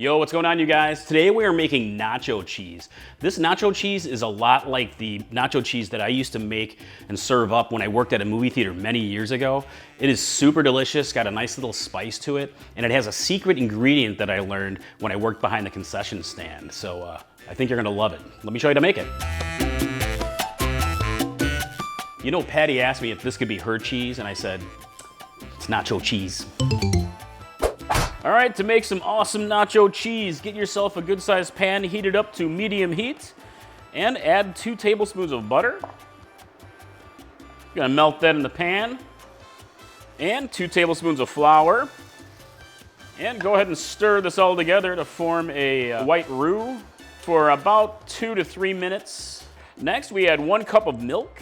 Yo, what's going on, you guys? Today we are making nacho cheese. This nacho cheese is a lot like the nacho cheese that I used to make and serve up when I worked at a movie theater many years ago. It is super delicious, got a nice little spice to it, and it has a secret ingredient that I learned when I worked behind the concession stand. So I think you're gonna love it. Let me show you how to make it. You know, Patty asked me if this could be her cheese, and I said, it's nacho cheese. All right, to make some awesome nacho cheese, get yourself a good-sized pan, heat it up to medium heat, and add 2 tablespoons of butter. You're gonna melt that in the pan, and 2 tablespoons of flour. And go ahead and stir this all together to form a white roux for about 2 to 3 minutes. Next, we add 1 cup of milk.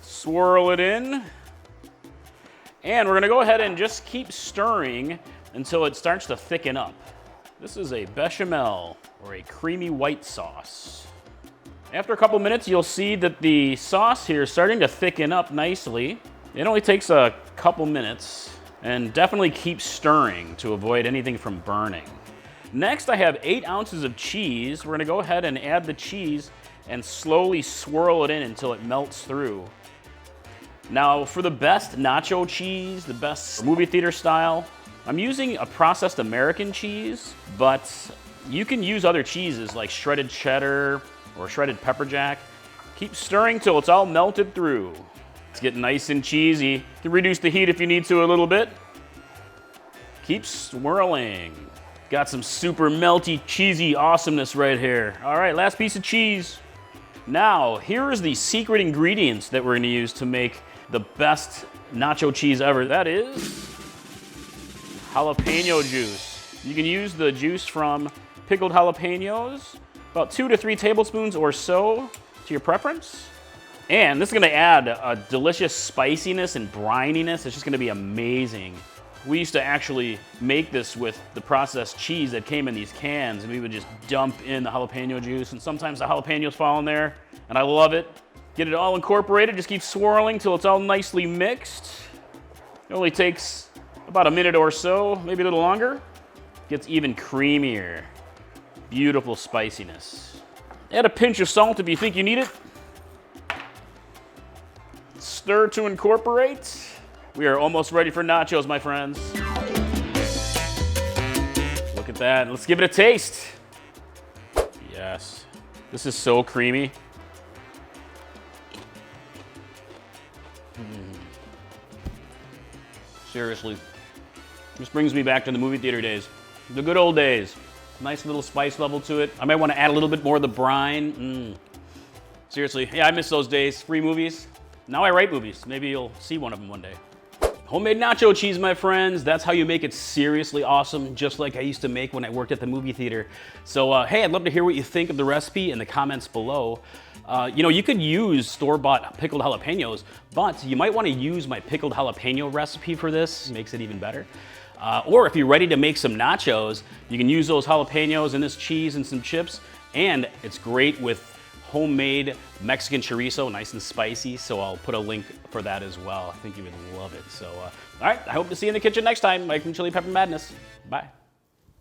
Swirl it in. And we're gonna go ahead and just keep stirring until it starts to thicken up. This is a bechamel, or a creamy white sauce. After a couple minutes, you'll see that the sauce here is starting to thicken up nicely. It only takes a couple minutes, and definitely keep stirring to avoid anything from burning. Next, I have 8 ounces of cheese. We're gonna go ahead and add the cheese and slowly swirl it in until it melts through. Now, for the best nacho cheese, the best movie theater style, I'm using a processed American cheese, but you can use other cheeses like shredded cheddar or shredded pepper jack. Keep stirring till it's all melted through. It's getting nice and cheesy. You can reduce the heat if you need to a little bit. Keep swirling. Got some super melty, cheesy awesomeness right here. All right, last piece of cheese. Now, here is the secret ingredients that we're gonna use to make the best nacho cheese ever. That is jalapeno juice. You can use the juice from pickled jalapenos, about 2 to 3 tablespoons or so to your preference. And this is gonna add a delicious spiciness and brininess. It's just gonna be amazing. We used to actually make this with the processed cheese that came in these cans, and we would just dump in the jalapeno juice, and sometimes the jalapenos fall in there, and I love it. Get it all incorporated, just keep swirling till it's all nicely mixed. It only takes about a minute or so, maybe a little longer. Gets even creamier. Beautiful spiciness. Add a pinch of salt if you think you need it. Stir to incorporate. We are almost ready for nachos, my friends. Look at that, let's give it a taste. Yes, this is so creamy. Seriously, this brings me back to the movie theater days. The good old days. Nice little spice level to it. I might want to add a little bit more of the brine. Seriously, yeah, I miss those days. Free movies. Now I write movies. Maybe you'll see one of them one day. Homemade nacho cheese, my friends. That's how you make it seriously awesome, just like I used to make when I worked at the movie theater. So, hey, I'd love to hear what you think of the recipe in the comments below. You know, you could use store-bought pickled jalapenos, but you might want to use my pickled jalapeno recipe for this. It makes it even better. Or if you're ready to make some nachos, you can use those jalapenos and this cheese and some chips, and it's great with homemade Mexican chorizo, nice and spicy, so I'll put a link for that as well. I think you would love it. So, all right, I hope to see you in the kitchen next time. Mike from Chili Pepper Madness. Bye.